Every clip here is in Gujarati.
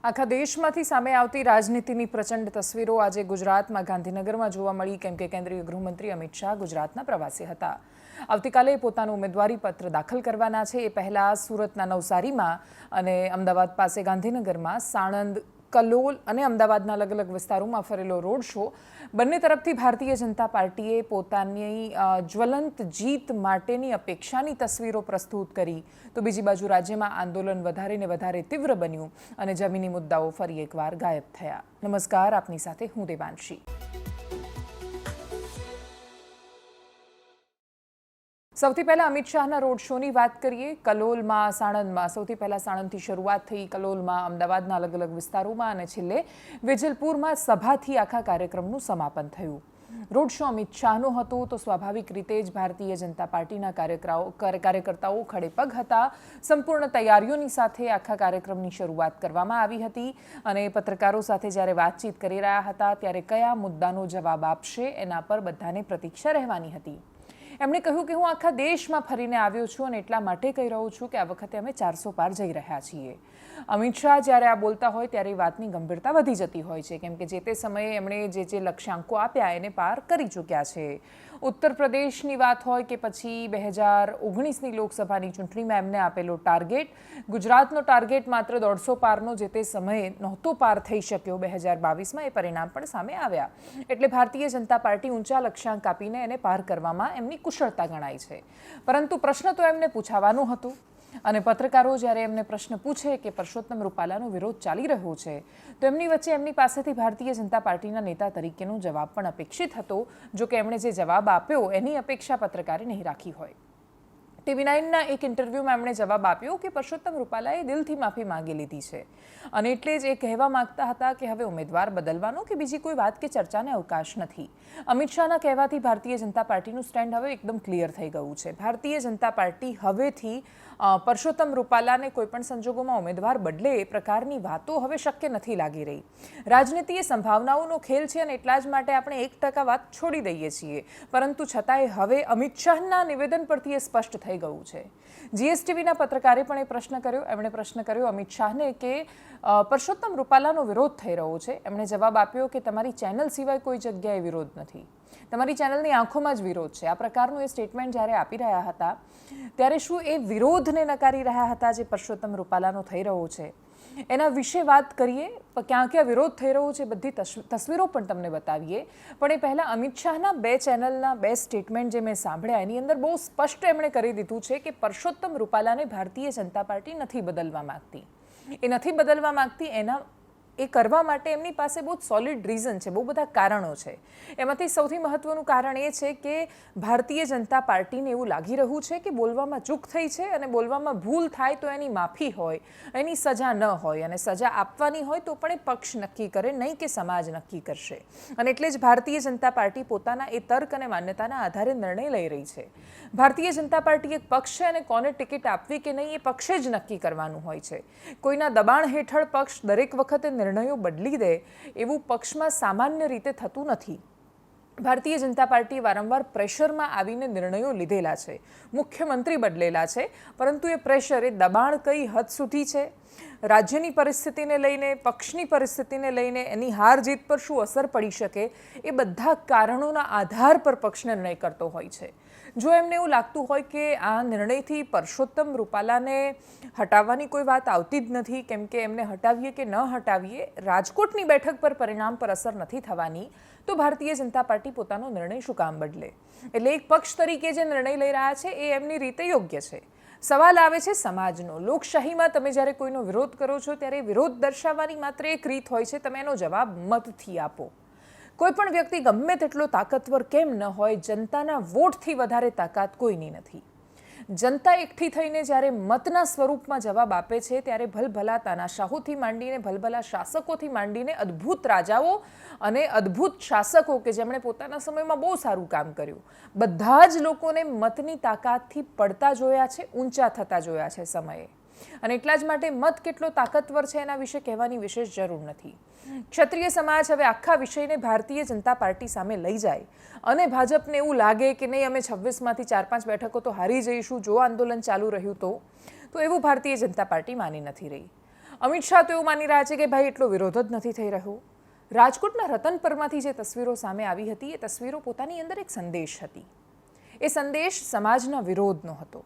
આખા દેશમાંથી સામે આવતી રાજનીતિની પ્રચંડ તસવીરો આજે ગુજરાતમાં ગાંધીનગરમાં જોવા મળી કેમ કે કેન્દ્રીય ગૃહમંત્રી અમિત શાહ ગુજરાતના પ્રવાસે હતા। આવતીકાલે પોતાનું ઉમેદવારી પત્ર દાખલ કરવાના છે। એ પહેલા સુરતના નવસારીમાં અને અમદાવાદ પાસે ગાંધીનગરમાં સાણંદ કલોલ અને અમદાવાદના અલગ અલગ વિસ્તારોમાં ફરેલો રોડ શો બંને તરફથી ભારતીય જનતા પાર્ટીએ પોતાની જ્વલંત જીત માટેની અપેક્ષાની તસવીરો પ્રસ્તુત કરી તો બીજી બાજુ રાજ્યમાં આંદોલન વધારે ને વધારે તીવ્ર બન્યું અને જમીની મુદ્દાઓ ફરી એકવાર ગાયબ થયા। નમસ્કાર, આપની સાથે હું દેવાંશી। સૌથી પહેલા અમિત શાહના રોડ શોની વાત કરીએ। કલોલમાં, સાણંદમાં સૌથી પહેલા સાણંદથી શરૂઆત થઈ, કલોલમાં, અમદાવાદના અલગ અલગ વિસ્તારોમાં અને છેલ્લે વેજલપુરમાં સભાથી આખા કાર્યક્રમનું સમાપન થયું। રોડ શો અમિત શાહનો હતો તો સ્વાભાવિક રીતે જ ભારતીય જનતા પાર્ટીના કાર્યકર્તાઓ ખડેપગ હતા। સંપૂર્ણ તૈયારીઓની સાથે આખા કાર્યક્રમની શરૂઆત કરવામાં આવી હતી અને પત્રકારો સાથે જ્યારે વાતચીત કરી રહ્યા હતા ત્યારે કયા મુદ્દાનો જવાબ આપશે એના પર બધાને પ્રતીક્ષા રહેવાની હતી। એમણે કહ્યું કે હું આખા દેશમાં ફરીને આવ્યો છું અને એટલા માટે કહી રહ્યો છું કે આ વખતે અમે 400 પાર જઈ રહ્યા છીએ। અમિત શાહ જ્યારે આ બોલતા હોય ત્યારે વાતની ગંભીરતા વધી જતી હોય છે કેમ કે જે તે સમયે એમણે જે લક્ષ્યાંકો આપ્યા એને પાર કરી ચૂક્યા છે। ઉત્તર પ્રદેશની વાત હોય કે પછી 2019ની લોકસભાની ચૂંટણીમાં એમને આપેલો ટાર્ગેટ, ગુજરાતનો ટાર્ગેટ માત્ર 150 પારનો જે તે સમયે નહોતો પાર થઈ શક્યો। 2022માં એ પરિણામ પણ સામે આવ્યા એટલે ભારતીય જનતા પાર્ટી ઊંચા લક્ષ્યાંક આપીને એને પાર કરવામાં એમની કુશળતા ગણાય છે। પરંતુ પ્રશ્ન તો એમને પૂછવાનું હતું અને પત્રકારો જ્યારે એમને પ્રશ્ન પૂછે કે પરસોત્તમ રૂપાલાનો વિરોધ ચાલી રહ્યો છે તો એમની વચ્ચે એમની પાસેથી ભારતીય જનતા પાર્ટીના નેતા તરીકેનો જવાબ પણ અપેક્ષિત હતો। જો કે એમણે જે જવાબ આપ્યો એની અપેક્ષા પત્રકારે નહીં રાખી હોય। TV9ના એક ઇન્ટરવ્યૂમાં એમણે જવાબ આપ્યો કે પરસોત્તમ રૂપાલાએ દિલથી માફી માંગી લીધી છે અને એટલે જ એ કહેવા માંગતા હતા કે હવે ઉમેદવાર બદલવાનો કે બીજી કોઈ વાત કે ચર્ચાને અવકાશ નથી। અમિત શાહના કહેવાથી ભારતીય જનતા પાર્ટીનું સ્ટેન્ડ હવે એકદમ ક્લિયર થઈ ગયું છે। ભારતીય જનતા પાર્ટી હવેથી પરસોત્તમ રૂપાલાને કોઈપણ સંજોગોમાં ઉમેદવાર બદલે એ પ્રકારની વાતો હવે શક્ય નથી લાગી રહી। રાજનીતિ એ સંભાવનાઓનો ખેલ છે અને એટલા જ માટે આપણે 1% વાત છોડી દઈએ છીએ પરંતુ છતાંય હવે અમિત શાહના નિવેદન પરથી એ સ્પષ્ટ થઈ ગયું છે। GSTVના પત્રકારે પણ એ પ્રશ્ન કર્યો। એમણે પ્રશ્ન કર્યો અમિત શાહને કે પરસોત્તમ રૂપાલાનો વિરોધ થઈ રહ્યો છે। એમણે જવાબ આપ્યો કે તમારી ચેનલ સિવાય કોઈ જગ્યાએ વિરોધ નથી, તમારી ચેનલની આંખોમાં જ વિરોધ છે। આ પ્રકારનું એ સ્ટેટમેન્ટ જ્યારે આપી રહ્યા હતા ત્યારે શું એ વિરોધને નકારી રહ્યા હતા જે પરસોત્તમ રૂપાલાનો થઈ રહ્યો છે એના વિશે વાત કરીએ। ક્યાં ક્યાં વિરોધ થઈ રહ્યો છે બધી તસવીરો પણ તમને બતાવીએ। પણ એ પહેલાં અમિત શાહના 2 ચેનલના 2 સ્ટેટમેન્ટ જે મેં સાંભળ્યા એની અંદર બહુ સ્પષ્ટ એમણે કરી દીધું છે કે પરસોત્તમ રૂપાલાને ભારતીય જનતા પાર્ટી નથી બદલવા માંગતી। એ નથી બદલવા માંગતી એ કરવા માટે એમની પાસે બહુ સોલિડ રીઝન છે, બહુ બધા કારણો છે। એમાંથી સૌથી મહત્વનું કારણ એ છે કે ભારતીય જનતા પાર્ટીને એવું લાગી રહ્યું છે કે બોલવામાં ચૂક થઈ છે અને બોલવામાં ભૂલ થાય તો એની માફી હોય, એની સજા ન હોય અને સજા આપવાની હોય તો પણ એ પક્ષ નક્કી કરે, નહીં કે સમાજ નક્કી કરશે। અને એટલે જ ભારતીય જનતા પાર્ટી પોતાના એ તર્ક અને માન્યતાના આધારે નિર્ણય લઈ રહી છે। ભારતીય જનતા પાર્ટી એક પક્ષ છે અને કોને ટિકિટ આપવી કે નહીં એ પક્ષે જ નક્કી કરવાનું હોય છે। કોઈના દબાણ હેઠળ પક્ષ દરેક વખતે નિર્ણયો બદલી દે એવું પક્ષમાં સામાન્ય રીતે થતું નથી। ભારતીય જનતા પાર્ટીએ વારંવાર પ્રેશરમાં આવીને નિર્ણયો લીધેલા છે, મુખ્યમંત્રી બદલેલા છે, પરંતુ એ પ્રેશર, એ દબાણ કઈ હદ સુધી છે, રાજ્યની પરિસ્થિતિને લઈને, પક્ષની પરિસ્થિતિને લઈને, એની હાર જીત પર શું અસર પડી શકે એ બધા કારણોના આધાર પર પક્ષ નિર્ણય કરતો હોય છે। જો એમને એવું લાગતું હોય કે આ નિર્ણયથી પરસોત્તમ રૂપાલાને હટાવવાની કોઈ વાત આવતી જ નથી કેમ કે એમને હટાવીએ કે ન હટાવીએ રાજકોટની બેઠક પર પરિણામ પર અસર નથી થવાની તો ભારતીય જનતા પાર્ટી પોતાનો નિર્ણય શું કામ બદલે? એટલે એક પક્ષ તરીકે જે નિર્ણય લઈ રહ્યા છે એ એમની રીતે યોગ્ય છે। સવાલ આવે છે સમાજનો। લોકશાહીમાં તમે જ્યારે કોઈનો વિરોધ કરો છો ત્યારે વિરોધ દર્શાવવાની માત્ર એક રીત હોય છે, તમે એનો જવાબ મતથી આપો। કોઈ પણ વ્યક્તિ ગમે તેટલો તાકાતવર કેમ ન હોય, જનતાના વોટથી વધારે તાકાત કોઈની નથી। જનતા એકઠી થઈને જ્યારે મતના સ્વરૂપમાં જવાબ આપે છે ત્યારે ભલભલા તાનાશાહોથી માંડીને ભલભલા શાસકોથી માંડીને અદ્ભુત રાજાઓ અને અદ્ભુત શાસકો કે જેમણે પોતાના સમયમાં બહુ સારું કામ કર્યું, બધા જ લોકોને મતની તાકાતથી પડતા જોયા છે, ઊંચા થતા જોયા છે સમયે। અને એટલા જ માટે મત કેટલો તાકાતવર છે એના વિશે કહેવાની વિશેષ જરૂર નથી। ક્ષત્રિય સમાજ હવે આખા વિષયને ભારતીય જનતા પાર્ટી સામે લઈ જાય અને ભાજપને એવું લાગે કે નહીં અમે 26માંથી 4-5 બેઠકો તો હારી જઈશું જો આંદોલન ચાલુ રહ્યું તો એવું ભારતીય જનતા પાર્ટી માની નથી રહી। અમિત શાહ તો એવું માની રહ્યા છે કે ભાઈ એટલો વિરોધ જ નથી થઈ રહ્યો. રાજકોટના રતનપરમાંથી જે તસવીરો સામે આવી હતી એ તસવીરો પોતાની અંદર એક સંદેશ હતી. એ સંદેશ સમાજના વિરોધનો હતો.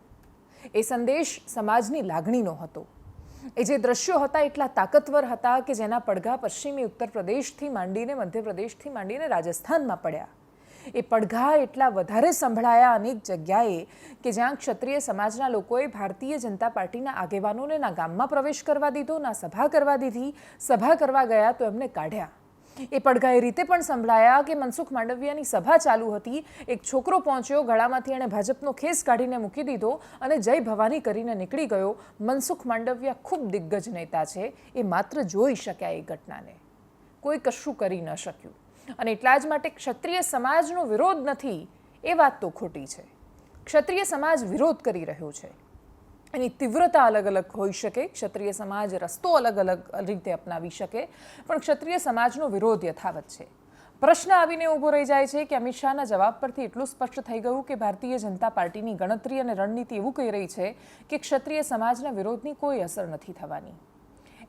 એ સંદેશ સમાજની લાગણીનો હતો. એ જે દ્રશ્યો હતા એટલા તાકતવર હતા કે જેના પડઘા પશ્ચિમી ઉત્તર પ્રદેશથી માંડીને મધ્યપ્રદેશથી માંડીને રાજસ્થાનમાં પડ્યા. એ પડઘા એટલા વધારે સંભળાયા અનેક જગ્યાએ કે જ્યાં ક્ષત્રિય સમાજના લોકોએ ભારતીય જનતા પાર્ટીના આગેવાનોને ના ગામમાં પ્રવેશ કરવા દીધો, ના સભા કરવા દીધી. સભા કરવા ગયા તો એમને કાઢ્યા. એ પડઘા એ રીતે પણ સંભળાયા કે મનસુખ માંડવિયાની સભા ચાલુ હતી, એક છોકરો પહોંચ્યો, ગળામાંથી એણે ભાજપનો ખેસ કાઢીને મૂકી દીધો અને જય ભવાની કરીને નીકળી ગયો. મનસુખ માંડવિયા ખૂબ દિગ્ગજ નેતા છે, એ માત્ર જોઈ શક્યા એ ઘટનાને, કોઈ કશું કરી ન શક્યું. અને એટલા જ માટે ક્ષત્રિય સમાજનો વિરોધ નથી એ વાત તો ખોટી છે. ક્ષત્રિય સમાજ વિરોધ કરી રહ્યો છે. એની તીવ્રતા અલગ અલગ હોઈ શકે, ક્ષત્રિય સમાજ રસ્તો અલગ અલગ રીતે અપનાવી શકે, પણ ક્ષત્રિય સમાજનો વિરોધ યથાવત છે. પ્રશ્ન આવીને ઊભો રહી જાય છે કે અમિત શાહના જવાબ પરથી એટલું સ્પષ્ટ થઈ ગયું કે ભારતીય જનતા પાર્ટીની ગણતરી અને રણનીતિ એવું કહી રહી છે કે ક્ષત્રિય સમાજના વિરોધની કોઈ અસર નથી થવાની.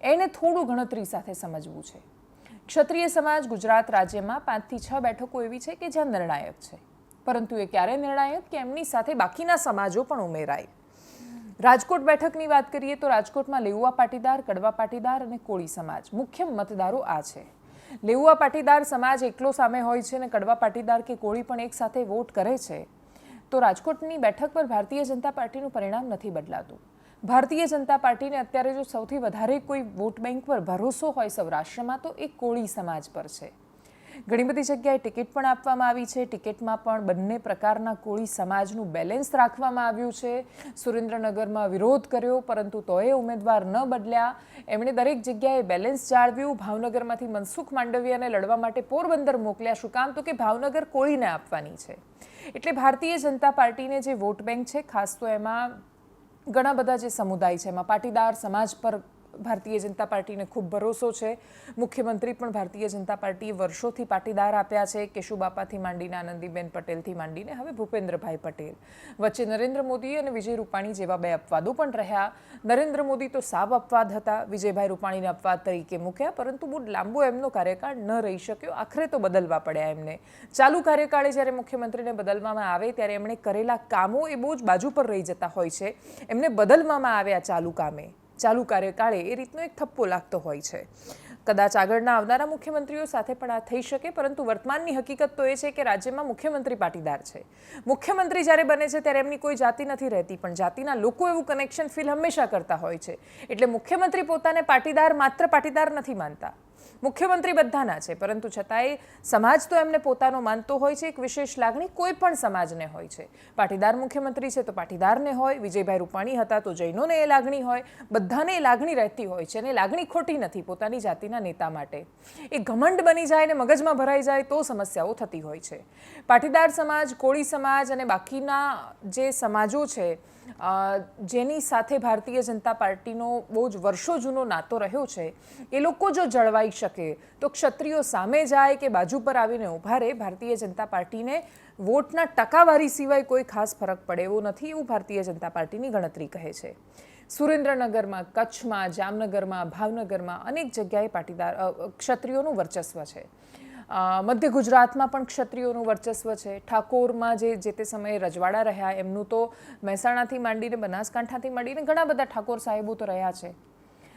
એને થોડું ગણતરી સાથે સમજવું છે. ક્ષત્રિય સમાજ ગુજરાત રાજ્યમાં 5 થી 6 બેઠકો એવી છે કે જ્યાં નિર્ણાયક છે, પરંતુ એ ક્યારે નિર્ણાયક કે એમની સાથે બાકીના સમાજો પણ ઉમેરાય. રાજકોટ બેઠકની વાત કરીએ તો રાજકોટમાં લેઉવા પાટીદાર, કડવા પાટીદાર અને કોળી સમાજ મુખ્ય મતદારો આ છે. લેઉવા પાટીદાર સમાજ એકલો સામે હોય છે અને કડવા પાટીદાર કે કોળી પણ એક સાથે વોટ કરે છે, તો રાજકોટની બેઠક પર ભારતીય જનતા પાર્ટીનું પરિણામ નથી બદલાતું. ભારતીય જનતા પાર્ટીને અત્યારે જો સૌથી વધારે કોઈ વોટ બેંક પર ભરોસો હોય સૌરાષ્ટ્રમાં તો એ કોળી સમાજ પર છે. ઘણી બધી જગ્યાએ ટિકિટ પણ આપવામાં આવી છે. ટિકિટમાં પણ બંને પ્રકારના કોળી સમાજનું બેલેન્સ રાખવામાં આવ્યું છે. સુરેન્દ્રનગરમાં વિરોધ કર્યો પરંતુ તોય ઉમેદવાર ન બદલ્યા. એમણે દરેક જગ્યાએ બેલેન્સ જાળવ્યું. ભાવનગરમાંથી મનસુખ માંડવિયાને લડવા માટે પોરબંદર મોકલ્યા. શું કામ? તો કે ભાવનગર કોળીને આપવાની છે. એટલે ભારતીય જનતા પાર્ટીને જે વોટ બેંક છે, ખાસ તો એમાં ઘણા બધા જે સમુદાય છે એમાં પાટીદાર સમાજ પર ભારતીય જનતા પાર્ટીને ખૂબ ભરોસો છે. મુખ્યમંત્રી પણ ભારતીય જનતા પાર્ટીએ વર્ષોથી પાટીદાર આપ્યા છે. કેશુબાપાથી માંડીને આનંદીબેન પટેલથી માંડીને હવે ભૂપેન્દ્રભાઈ પટેલ. વચ્ચે નરેન્દ્ર મોદી અને વિજય રૂપાણી જેવા 2 અપવાદો પણ રહ્યા. નરેન્દ્ર મોદી તો સાવ અપવાદ હતા, વિજયભાઈ રૂપાણીને અપવાદ તરીકે મૂક્યા, પરંતુ બહુ લાંબો એમનો કાર્યકાળ ન રહી શક્યો. આખરે તો બદલવા પડ્યા એમને. ચાલુ કાર્યકાળે જ્યારે મુખ્યમંત્રીને બદલવામાં આવે ત્યારે એમણે કરેલા કામો એ બહુ જ બાજુ પર રહી જતા હોય છે. એમને બદલવામાં આવ્યા ચાલુ કામે, ચાલુ કાર્યકાળે એ રીતનો એક થપ્પો લાગતો હોય છે. કદાચ આગળના આવનારા મુખ્યમંત્રીઓ સાથે પણ આ થઈ શકે, પરંતુ વર્તમાનની હકીકત તો એ છે કે રાજ્યમાં મુખ્યમંત્રી પાટીદાર છે. મુખ્યમંત્રી જ્યારે બને છે ત્યારે એમની કોઈ જાતિ નથી રહેતી, પણ જાતિના લોકો એવું કનેક્શન ફીલ હંમેશા કરતા હોય છે. એટલે મુખ્યમંત્રી પોતાને પાટીદાર, માત્ર પાટીદાર નથી માનતા. મુખ્યમંત્રી બધાના છે, પરંતુ છતાંય સમાજ તો એમને પોતાનો માનતો હોય છે. એક વિશેષ લાગણી કોઈ પણ સમાજને હોય છે. પાટીદાર મુખ્યમંત્રી છે તો પાટીદારને હોય, વિજયભાઈ રૂપાણી હતા તો જૈનોને એ લાગણી હોય, બધાને એ લાગણી રહેતી હોય છે. અને લાગણી ખોટી નથી પોતાની જાતિના નેતા માટે. એ ઘમંડ બની જાય ને મગજમાં ભરાઈ જાય તો સમસ્યાઓ થતી હોય છે. પાટીદાર સમાજ, કોળી સમાજ અને બાકીના જે સમાજો છે જેની સાથે ભારતીય જનતા પાર્ટીનો બહુ જ વર્ષો જૂનો નાતો રહ્યો છે, એ લોકો જો જળવાઈ શકે તો ક્ષત્રિયો સામે જાય કે બાજુ પર આવીને ઊભા રહે, ભારતીય જનતા પાર્ટીને વોટના ટકાવારી સિવાય કોઈ ખાસ ફરક પડે એવો નથી, એવું ભારતીય જનતા પાર્ટીની ગણતરી કહે છે. સુરેન્દ્રનગરમાં, કચ્છમાં, જામનગરમાં, ભાવનગરમાં અનેક જગ્યાએ પાટીદાર ક્ષત્રિયોનું વર્ચસ્વ છે. મધ્ય ગુજરાતમાં પણ ક્ષત્રિયોનું વર્ચસ્વ છે. ઠાકોરમાં જે તે સમયે રજવાડા રહ્યા એમનું તો મહેસાણાથી માંડીને બનાસકાંઠાથી માંડીને ઘણા બધા ઠાકોર સાહેબો તો રહ્યા છે.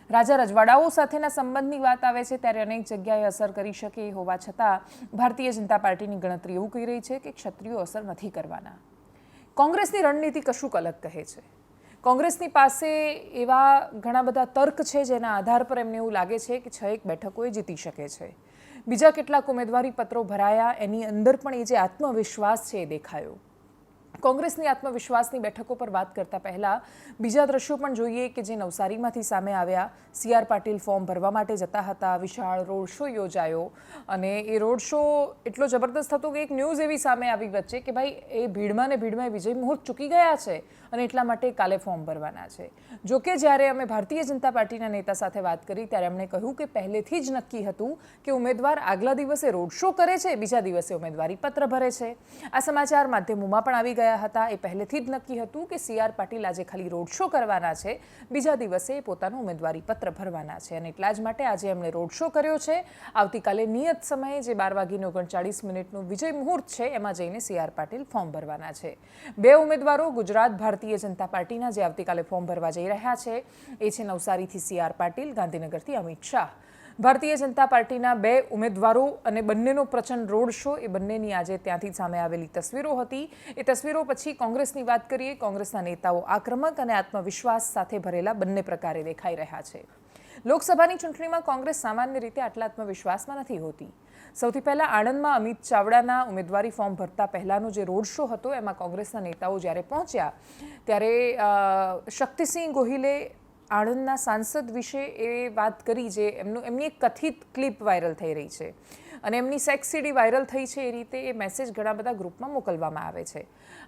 રાજા રજવાડાઓ સાથેના સંબંધની વાત આવે છે ત્યારે અનેક જગ્યાએ અસર કરી શકે હોવા છતાં ભારતીય જનતા પાર્ટીની ગણતરી એવું કહી રહી છે કે ક્ષત્રિયો અસર નથી કરવાના. કોંગ્રેસની રણનીતિ કશુંક અલગ કહે છે. કોંગ્રેસની પાસે એવા ઘણા બધા તર્ક છે જેના આધાર પર એમને એવું લાગે છે કે 6 બેઠકો એ જીતી શકે છે. બીજા કેટલાક ઉમેદવારી પત્રો ભરાયા, એની અંદર પણ એ જે આત્મવિશ્વાસ છે એ દેખાયો. કોંગ્રેસની આત્મવિશ્વાસની બેઠકો પર વાત કરતા પહેલા બીજા દ્રશ્યો પણ જોઈએ કે જે નવસારીમાંથી સામે આવ્યા. CR પાટીલ ફોર્મ ભરવા માટે જતા હતા, વિશાળ રોડ શો યોજાયો અને એ રોડ શો એટલો જબરદસ્ત હતો કે એક ન્યૂઝ એવી સામે આવી વચ્ચે કે ભાઈ એ ભીડમાં ને ભીડમાં વિજય મુહૂર્ત ચૂકી ગયા છે અને એટલા માટે કાલે ફોર્મ ભરવાના છે. જોકે જ્યારે અમે ભારતીય જનતા પાર્ટીના નેતા સાથે વાત કરી ત્યારે એમણે કહ્યું કે પહેલેથી જ નક્કી હતું કે ઉમેદવાર આગલા દિવસે રોડ શો કરે છે, બીજા દિવસે ઉમેદવારી પત્ર ભરે છે. આ સમાચાર માધ્યમોમાં પણ આવી ગયા ગયા હતા. એ પહેલેથી જ નક્કી હતું કે સી આર પાટીલ આજે ખાલી રોડ શો કરવાના છે, બીજા દિવસે પોતાનું ઉમેદવારી પત્ર ભરવાના છે અને એટલા જ માટે આજે એમણે રોડ શો કર્યો છે. આવતીકાલે નિયત સમયે જે 12:39 વિજય મુહૂર્ત છે એમાં જઈને સી આર પાટીલ ફોર્મ ભરવાના છે. બે ઉમેદવારો ગુજરાત ભારતીય જનતા પાર્ટીના જે આવતીકાલે ફોર્મ ભરવા જઈ રહ્યા છે એ છે નવસારીથી સી આર પાટીલ, ગાંધીનગરથી અમિત શાહ. ભારતીય જનતા પાર્ટીના બે ઉમેદવારો અને બંનેનો પ્રચંડ રોડ શો, એ બંનેની આજે ત્યાંથી સામે આવેલી તસવીરો હતી. એ તસવીરો પછી કોંગ્રેસની વાત કરીએ. કોંગ્રેસના નેતાઓ આક્રમક અને આત્મવિશ્વાસ સાથે ભરેલા બંને પ્રકારે દેખાઈ રહ્યા છે. લોકસભાની ચૂંટણીમાં કોંગ્રેસ સામાન્ય રીતે આટલા આત્મવિશ્વાસમાં નથી હોતી. સૌથી પહેલા આણંદમાં અમિત ચાવડાના ઉમેદવારી ફોર્મ ભરતા પહેલાનો જે રોડ શો હતો એમાં કોંગ્રેસના નેતાઓ જ્યારે પહોંચ્યા ત્યારે શક્તિસિંહ ગોહિલે આણંદના સાંસદ વિશે એ વાત કરી જે એમની એક કથિત ક્લિપ વાયરલ થઈ રહી છે અને એમની સેક્સ સીડી વાયરલ થઈ છે. એ રીતે એ મેસેજ ઘણા બધા ગ્રુપમાં મોકલવામાં આવે છે.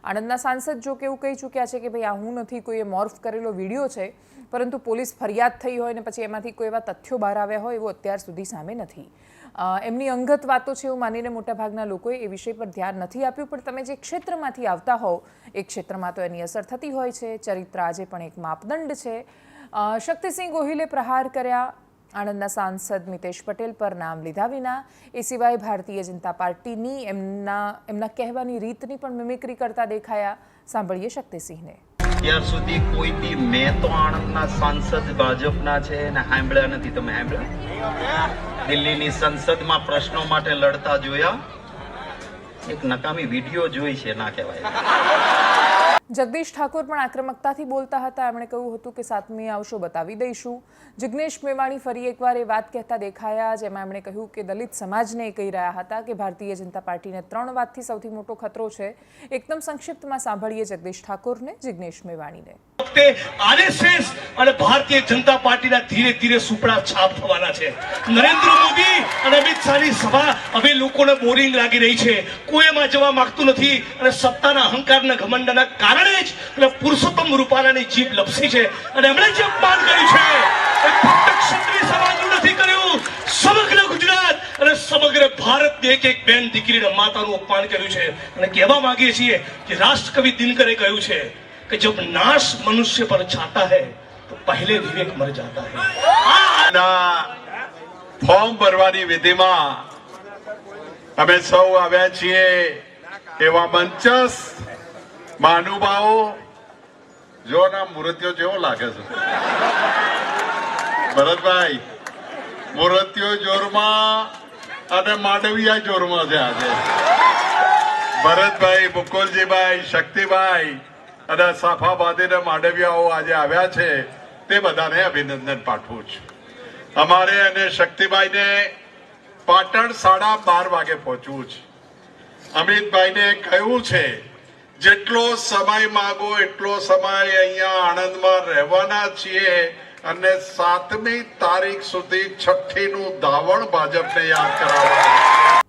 આણંદના સાંસદ જો કે એવું કહી ચૂક્યા છે કે ભાઈ આ હું નથી, કોઈએ મોર્ફ કરેલો વિડીયો છે, પરંતુ પોલીસ ફરિયાદ થઈ હોય ને પછી એમાંથી કોઈ એવા તથ્યો બહાર આવ્યા હોય એવું અત્યાર સુધી સામે નથી. એમની અંગત વાતો છે એવું માનીને મોટાભાગના લોકોએ એ વિષય પર ધ્યાન નથી આપ્યું. પણ તમે જે ક્ષેત્રમાંથી આવતા હોવ એ ક્ષેત્રમાં તો એની અસર થતી હોય છે. ચરિત્ર આજે પણ એક માપદંડ છે. શક્તિસિંહ ગોહિલે પ્રહાર કર્યા આણંદના સાંસદ મિતેશ પટેલ પર નામ લીધા વિના. એ સિવાય ભારતીય જનતા પાર્ટીની એમના કહેવાની રીતની પણ મિમિક્રી કરતા દેખાયા. સાંભળીએ શક્તિસિંહને. ત્યાર સુધી કોઈ દી મેં તો આણંદના સાંસદ ભાજપના છે ને સાંભળ્યા નથી. તમે સાંભળ્યા? દિલ્હીની સંસદમાં પ્રશ્નો માટે લડતા જોયા? એક નકામી વિડીયો જોઈ છે, ના કહેવાય. જગદીશ ઠાકોર પણ આક્રમકતાથી બોલતા હતા. એમણે કહ્યું હતું કે 7મી આવશો બતાવી દઈશું. જિગ્નેશ મેવાણી ફરી એકવાર એ વાત કહેતા દેખાયા જેમાં એમણે કહ્યું કે દલિત સમાજને કહી રહ્યા હતા કે ભારતીય જનતા પાર્ટીને 3 વાતથી સૌથી મોટો ખતરો છે. એકદમ સંક્ષિપ્તમાં સાંભળીએ જગદીશ ઠાકોરને, જિગ્નેશ મેવાણીને. આરએસએસ અને ભારતીય જનતા પાર્ટીના ધીરે ધીરે સુપડા છાપ થવાના છે. નરેન્દ્ર મોદી અને અમિત શાહની સભા હવે લોકોને બોરિંગ લાગી રહી છે. કોઈ એમાં જવા માંગતું નથી અને સત્તાના અહંકારના ઘમંડના કારણે જ એટલે પુરુષોત્તમ રૂપાલાની જીભ લપસી છે અને એમણે જે અપમાન કર્યું છે એ ફક્ત ક્ષત્રિય સમાજનું નથી કર્યું, સમગ્ર ગુજરાત અને સમગ્ર ભારતની એક એક બેન દીકરીના માતાનું અપમાન કર્યું છે. અને કહેવા માંગીએ છીએ કે રાષ્ટ્રકવિ દિનકરે કહ્યું છે कि जब नाश मनुष्य पर छाता है तो पहले विवेक मर जाता है. ફોર્મ ભરવાની વિધિમાં અમે સૌ આવ્યા છીએ એવા મંચસ મહાનુભાવો. જો ના મૂર્તિઓ જેવો લાગે છે ભરતભાઈ, મૂર્તિઓ જોરમાં અને માંડવિયા જોરમાં છે આજે. ભરતભાઈ, મુકુલજીભાઈ, શક્તિભાઈ અને સાફા બાંધીને માંડવિયાઓ આજે આવ્યા છે તે બધાને અભિનંદન પાઠવું છું. અમારે અને શક્તિભાઈને પાટણ 12:30 વાગે પહોંચવું છે. અમિતભાઈને કહ્યું છે જેટલો સમય માંગો એટલો સમય અહીંયા આણંદમાં રહેવાના છીએ અને 7મી તારીખ સુધી છઠ્ઠીનું ધાવણ ભાજપને યાદ કરાવવાનું.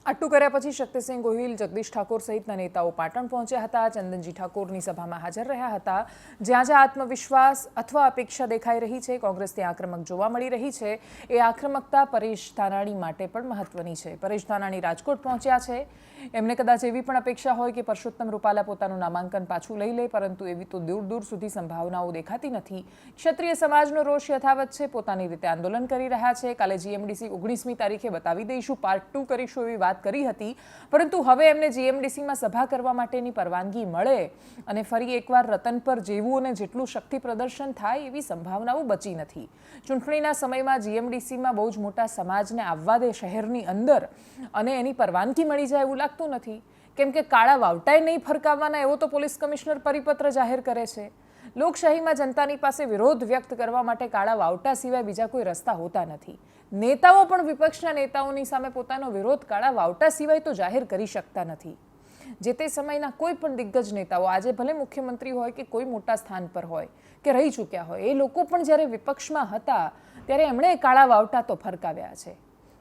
આટલું કર્યા પછી શક્તિસિંહ ગોહિલ, જગદીશ ઠાકોર સહિતના નેતાઓ પાટણ પહોંચ્યા હતા. ચંદનજી ઠાકોરની સભામાં હાજર રહ્યા હતા. જ્યાં જ્યાં આત્મવિશ્વાસ અથવા અપેક્ષા દેખાઈ રહી છે, કોંગ્રેસની આક્રમક જોવા મળી રહી છે, એ આક્રમકતા પરેશ ધાનાણી માટે પણ મહત્વની છે. પરેશ ધાનાણી રાજકોટ પહોંચ્યા છે. એમને કદાચ એવી પણ અપેક્ષા હોય કે પરસોત્તમ રૂપાલા પોતાનું નામાંકન પાછું લઈ લે, પરંતુ એવી તો દૂર દૂર સુધી સંભાવનાઓ દેખાતી નથી. ક્ષત્રિય સમાજનો રોષ યથાવત છે, પોતાની રીતે આંદોલન કરી રહ્યા છે. કાલે જીએમડીસી 19મી તારીખે બતાવી દઈશું, પાર્ટ 2 કરીશું એવી વાત કરી હતી. પરંતુ હવે એમને જીએમડીસીમાં સભા કરવા માટેની પરવાનગી મળે અને ફરી એકવાર રતન પર જેવું અને જેટલું શક્તિ પ્રદર્શન થાય એવી સંભાવનાઓ બચી નથી. ચૂંટણીના સમયમાં જીએમડીસીમાં બહુ જ મોટા સમાજને આવવા દે શહેરની અંદર અને એની પરવાનગી મળી જાય એવું લાગતું નથી. કેમ કે કાળા વાવટાએ નહીં ફરકાવવાના એવો તો પોલીસ કમિશનર પરિપત્ર જાહેર કરે છે. લોકશાહીમાં જનતાની પાસે વિરોધ વ્યક્ત કરવા માટે કાળા વાવટા સિવાય બીજા કોઈ રસ્તા હોતા નથી. નેતાઓ પણ વિપક્ષના નેતાઓની સામે પોતાનો વિરોધ કાળા વાવટા સિવાય તો જાહેર કરી શકતા નથી. જે તે સમયના કોઈ પણ દિગ્ગજ નેતાઓ આજે ભલે મુખ્યમંત્રી હોય કે કોઈ મોટા સ્થાન પર હોય કે રહી ચૂક્યા હોય, એ લોકો પણ જ્યારે વિપક્ષમાં હતા ત્યારે એમણે કાળા વાવટા તો ફરકાવ્યા છે.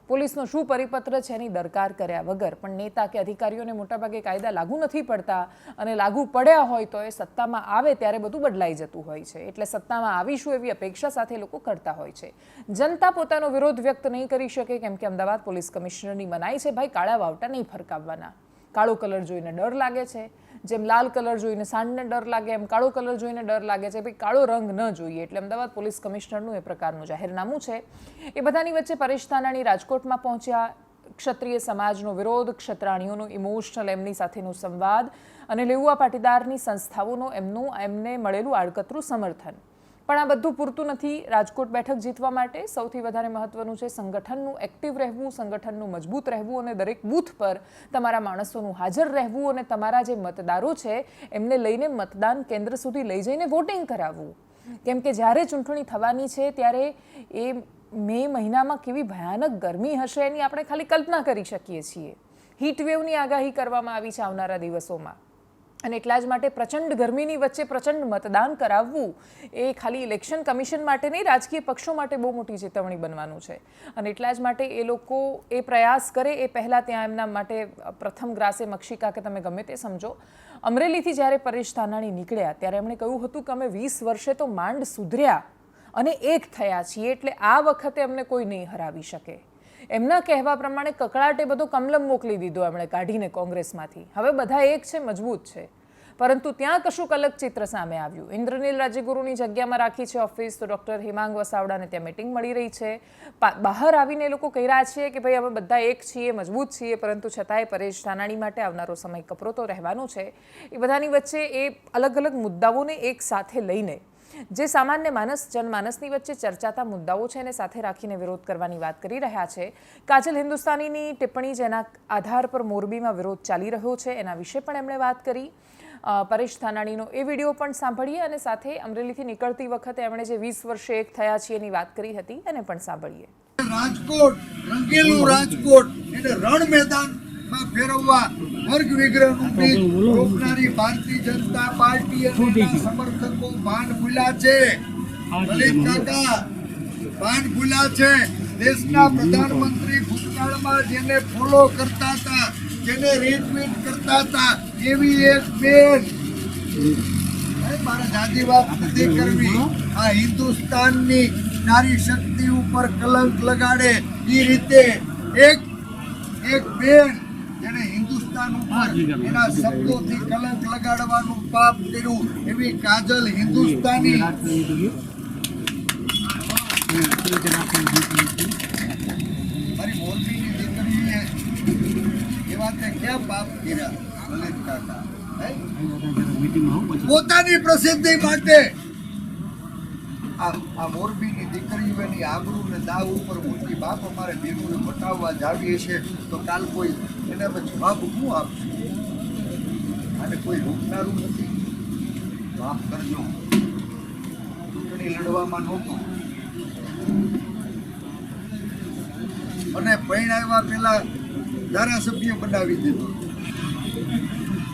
પોલીસનો શું પરિપત્ર છે એની દરકાર કર્યા વગર. પણ નેતા કે અધિકારીઓને મોટાભાગે કાયદા લાગુ નથી પડતા અને લાગુ પડ્યા હોય તો એ સત્તામાં આવે ત્યારે બધું બદલાઈ જતું હોય છે. એટલે સત્તામાં આવીશું એવી અપેક્ષા સાથે લોકો કરતા હોય છે. જનતા પોતાનો વિરોધ વ્યક્ત નહીં કરી શકે કેમ કે અમદાવાદ પોલીસ કમિશનરની મનાઈ છે ભાઈ કાળા વાવટા નહીં ફરકાવવાના. કાળો કલર જોઈને ડર લાગે છે. જેમ લાલ કલર જોઈને સાંડને ડર લાગે એમ કાળો કલર જોઈને ડર લાગે છે, ભાઈ કાળો રંગ ન જોઈએ. એટલે અમદાવાદ પોલીસ કમિશનરનું એ પ્રકારનું જાહેરનામું છે. એ બધાની વચ્ચે પરેશ ધાનાણી રાજકોટમાં પહોંચ્યા. ક્ષત્રિય સમાજનો વિરોધ, ક્ષત્રાણીઓનો ઇમોશનલ એમની સાથેનો સંવાદ અને લેઉવા પાટીદારની સંસ્થાઓનો એમને મળેલું આડકતરું સમર્થન. પણ આ બધું પૂરતું નથી. રાજકોટ બેઠક જીતવા માટે સૌથી વધારે મહત્વનું છે સંગઠનનું એક્ટિવ રહેવું, સંગઠનનું મજબૂત રહેવું અને દરેક બૂથ પર તમારા માણસોનું હાજર રહેવું અને તમારા જે મતદારો છે એમને લઈને મતદાન કેન્દ્ર સુધી લઈ જઈને વોટિંગ કરાવવું. કેમ કે જ્યારે ચૂંટણી થવાની છે ત્યારે એ મે મહિનામાં કેવી ભયાનક ગરમી હશે એની આપણે ખાલી કલ્પના કરી શકીએ છીએ. હીટવેવની આગાહી કરવામાં આવી છે આવનારા દિવસોમાં અને એટલા જ માટે પ્રચંડ ગરમીની વચ્ચે પ્રચંડ મતદાન કરાવવું એ ખાલી ઇલેક્શન કમિશન માટે નહીં, રાજકીય પક્ષો માટે બહુ મોટી ચેતવણી બનવાનું છે. અને એટલા જ માટે એ લોકો એ પ્રયાસ કરે એ પહેલાં ત્યાં એમના માટે પ્રથમ ગ્રાસે મક્ષિકા કે તમે ગમે તે સમજો. અમરેલીથી જ્યારે પરેશ ધાનાણી નીકળ્યા ત્યારે એમણે કહ્યું હતું કે અમે 20 વર્ષે તો માંડ સુધર્યા અને એક થયા છીએ, એટલે આ વખતે અમને કોઈ નહીં હરાવી શકે. એમના કહેવા પ્રમાણે કકળાટે બધો કમલમ મોકલી દીધો એમણે કાઢીને કોંગ્રેસમાંથી. હવે બધા એક છે, મજબૂત છે. પરંતુ ત્યાં કશુંક અલગ ચિત્ર સામે આવ્યું. ઇન્દ્રનીલ રાજ્યગુરુની જગ્યામાં રાખી છે ઓફિસ, તો ડૉક્ટર હિમાંગ વસાવડાને ત્યાં મીટિંગ મળી રહી છે. બહાર આવીને એ લોકો કહી રહ્યા છે કે ભાઈ અમે બધા એક છીએ, મજબૂત છીએ, પરંતુ છતાંય પરેશ ધાનાણી માટે આવનારો સમય કપરો તો રહેવાનો છે. એ બધાની વચ્ચે એ અલગ અલગ મુદ્દાઓને એક સાથે લઈને જે સામાન્ય માનસ જનમાનસની વચ્ચે ચર્ચાતા મુદ્દાઓ છે એને સાથે રાખીને વિરોધ કરવાની વાત કરી રહ્યા છે. કાજલ હિન્દુસ્તાનીની ટિપ્પણી જેના આધાર પર મોરબીમાં વિરોધ ચાલી રહ્યો છે એના વિશે પણ એમણે વાત કરી. પરેશ ધાનાણીનો એ વિડીયો પણ સાંભળીએ અને સાથે અમરેલીથી નીકળતી વખતે એમણે જે 20 વર્ષે એક થયા છીએ એની વાત કરી હતી એને પણ સાંભળીએ. રાજકોટ, રંગેલું રાજકોટ એને રણ મેદાનમાં ફેરવવા વર્ગ વિગ્રહનું બીજ રોપનારી ભારતીય જનતા પાર્ટી અને એના સમર્થકો ભાન ભૂલ્યા છે. લલિત કાકા ભાન ભૂલ્યા છે. દેશના પ્રધાનમંત્રી ભૂતકાળમાં જેને ફોલો કરતા હતા, જેને રીટ્વીટ કરતા હતા, એવી એક બેન, મારે જાજી વાત નથી કરવી, આ હિન્દુસ્તાનની નારી શક્તિ ઉપર કલંક લગાડે એ રીતે એક બેન જેને હિન્દુસ્તાન ઉપર એના શબ્દોથી કલંક લગાડવાનું પાપ કર્યું, એવી કાજલ હિન્દુસ્તાની મારી મોરબીની દીકરીએ એવા તે ક્યાં પાપ કર્યા લલિત કાકા? પોતાની પ્રસિદ્ધિ માટે આ મોરબીની દીકરીઓની આબરૂ ને દાવ ઉપર મોટી બાપ અમારે બેનોને બતાવવા જાવીએ છે તો કાલ કોઈ એને જવાબ શું આપશે? અને કોઈ રોકનારું નથી. માફ કરજો, ચૂંટણી લડવામાં નહોતું અને પરિણામવા પહેલા ધારાસભ્ય બનાવી દીધો.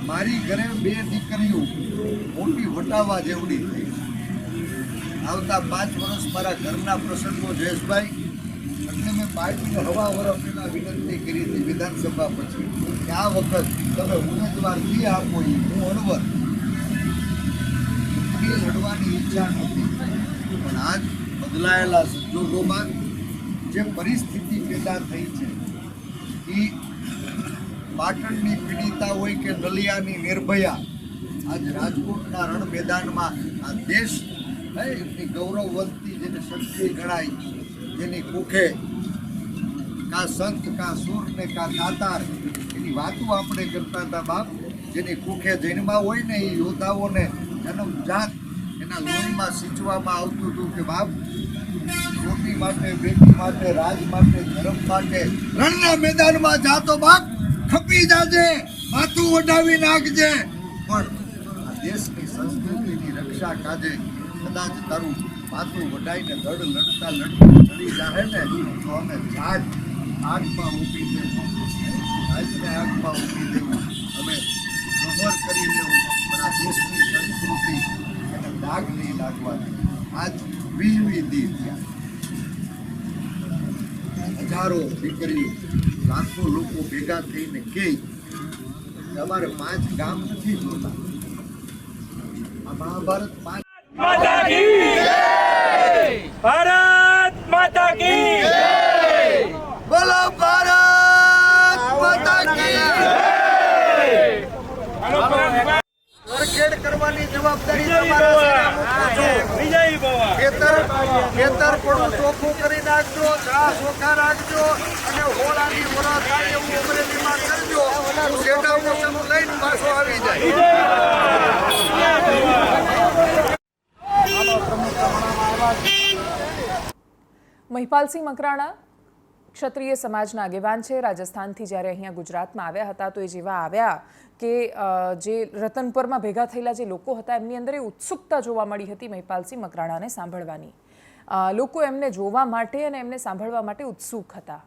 મારી ઘરે 2 દીકરીઓ મોટી વટાવા જેવડી થઈ. આવતા 5 વર્ષ મારા ઘરના પ્રસંગો જયેશભાઈ એટલે મેં પાર્ટીને હવા વર્ષ પહેલા વિનંતી કરી હતી વિધાનસભા પછી કે આ વખત તમે ઉમેદવાર જે આપો એ હું અણવર લડવાની ઈચ્છા નહોતી. પણ આજ બદલાયેલા સંજોગોમાં જે પરિસ્થિતિ પેદા થઈ છે એ પાટણની પીડિતા હોય કે નલિયાની નિર્ભયા આજ રાજકોટના રણ મેદાનમાં આ દેશ એમની ગૌરવવંતી જેને શક્તિ ગણાય, જેની કુખે કા સંત કા સૂર ને કા દાતાર એની વાતો આપણે કરતા હતા બાપ. જેની કુખે જન્મા હોય ને એ યોદ્ધાઓને જન્મજાત એના લોહીમાં સિંચવામાં આવતું હતું કે બાપ રોટી માટે, બેટી માટે, રાજ માટે, ધર્મ માટે રણના મેદાનમાં જાતો બાપ ખપી જાજે, માથું વઢાવી નાખજે, પણ આ દેશની સંસ્કૃતિની રક્ષા કાજે કદાચ તારું માથું વઢાઈને ધડ લડતા ચડી જાહે ને તો અમે જાત આગમાં ઊભી દેવું, આજને આગમાં ઊભી દેવું, અમે સંવર કરી લેવું, પણ આ દેશની સંસ્કૃતિ એને દાગ નહીં લાગવાની. આજ 20મી દી થયા, હજારો દીકરીઓ, લાખો લોકો ભેગા થઈને કે અમારે 5 ગામ નથી જોતા. આ મહાભારત 5 माता की जय, भारत माता की जय, બોલો ભારત માતા કી જય. રસોડું ચોખ્ખું કરી નાખજો, ચા ચોખ્ખા રાખજો અને હોળાની હોળા થાય એવું અમરેલીમાં કરજો. સેટા મોસમ લઈને પાછો આવી જાય. મહિપાલસિંહ મકરાણા ક્ષત્રિય સમાજના આગેવાન છે. રાજસ્થાનથી જ્યારે અહીંયા ગુજરાતમાં આવ્યા હતા તો એ જેવા આવ્યા કે જે રતનપુરમાં ભેગા થયેલા જે લોકો હતા એમની અંદર એ ઉત્સુકતા જોવા મળી હતી મહિપાલસિંહ મકરાણાને સાંભળવાની. લોકો એમને જોવા માટે અને એમને સાંભળવા માટે ઉત્સુક હતા.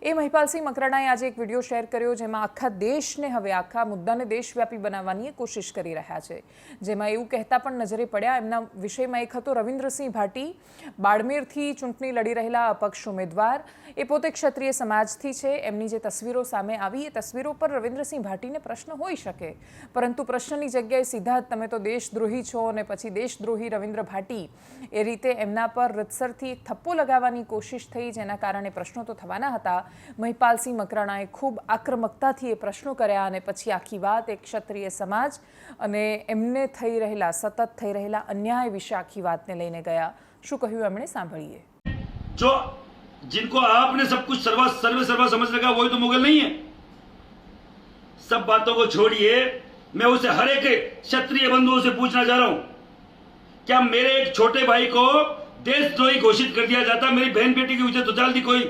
એ મહિપાલસિંહ મકરાણાએ આજે એક વિડીયો શેર કર્યો જેમાં આખા દેશને હવે આખા મુદ્દાને દેશવ્યાપી બનાવવાની કોશિશ કરી રહ્યા છે. જેમાં એવું કહેતા પણ નજરે પડ્યા. એમના વિષયમાં એક હતો રવિન્દ્રસિંહ ભાટી, બાડમેરથી ચૂંટણી લડી રહેલા અપક્ષ ઉમેદવાર. એ પોતે ક્ષત્રિય સમાજથી છે. એમની જે તસવીરો સામે આવી એ તસવીરો પર રવિન્દ્રસિંહ ભાટીને પ્રશ્ન હોઈ શકે, પરંતુ પ્રશ્નની જગ્યાએ સીધા જ તમે તો દેશદ્રોહી છો અને પછી દેશદ્રોહી રવિન્દ્ર ભાટી એ રીતે એમના પર રીતસરથી એક થપ્પો લગાવવાની કોશિશ થઈ, જેના કારણે પ્રશ્નો તો થવાના હતા. મહિપાલસિંહ મકરાણાએ ખૂબ આક્રમકતાથી એ પ્રશ્નો કર્યા અને પછી આખી વાત એક ક્ષત્રિય સમાજ અને એમને થઈ રહેલા સતત થઈ રહેલા અન્યાય વિશે આખી વાતને લઈને ગયા. શું કહ્યું એમણે, સાંભળીએ. जो जिनको आपने सब कुछ सर्व समझ रखा वही तो मुगल नहीं है. सब बातों को छोड़िए, मैं उसे हर एक क्षत्रिय बंधुओं से पूछना चाह रहा हूं, क्या मेरे एक छोटे भाई को देशद्रोही घोषित कर दिया जाता? मेरी बहन बेटी की इज्जत उछाल दी कोई,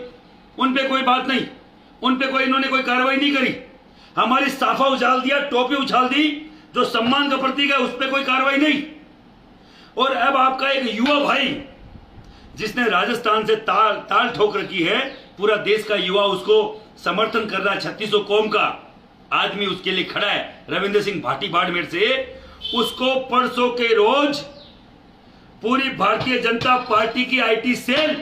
उन पे कोई बात नहीं, उन पे कोई इन्होंने कोई कार्रवाई नहीं करी. हमारी साफा उछाल दिया, टोपी उछाल दी, जो सम्मान का प्रतीक है उस पे कोई कार्रवाई नहीं. और अब आपका एक युवा भाई जिसने राजस्थान से ताल ठोक रखी है, पूरा देश का युवा उसको समर्थन कर रहा है, 3600 कौम का आदमी उसके लिए खड़ा है. रविंद्र सिंह भाटी बाड़मेर से, उसको परसों के रोज पूरी भारतीय जनता पार्टी की आईटी सेल